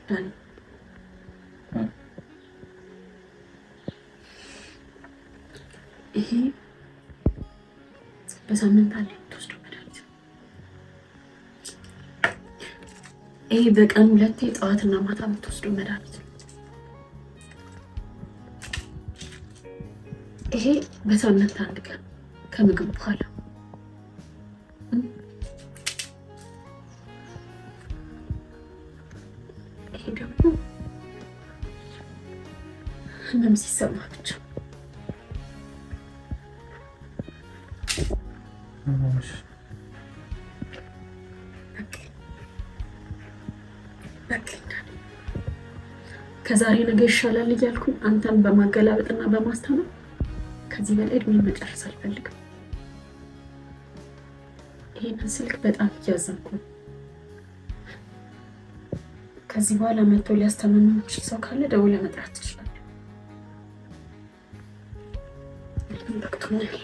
ዳኒ ይሄ በሳምንት አንዴ የምትወስደው መድኃኒት ነው። ይሄ በቀን 2 ጠዋትና ማታ የምትወስደው መድኃኒት ነው። ይሄ በሳምንት 1 ቀን ከምግብ በኋላ። ይሄ ደግሞ ህመም ሲሰማ ብቻ። ከዛሬ ነገ ይሻላል እያልኩኝ አንተን በማገላበጥና በማስተማር ከዚህ በላይ እድሜ መጨረስ አልፈልግም። ይሄንን ስልክ በጣም እያዘንኩ ነው። ከዚህ በኋላ መጥቶ ሊያስተምር የሚችል ሰው ካለ ደውለህ መጥራት ትችላለህ። በቅቶኛል።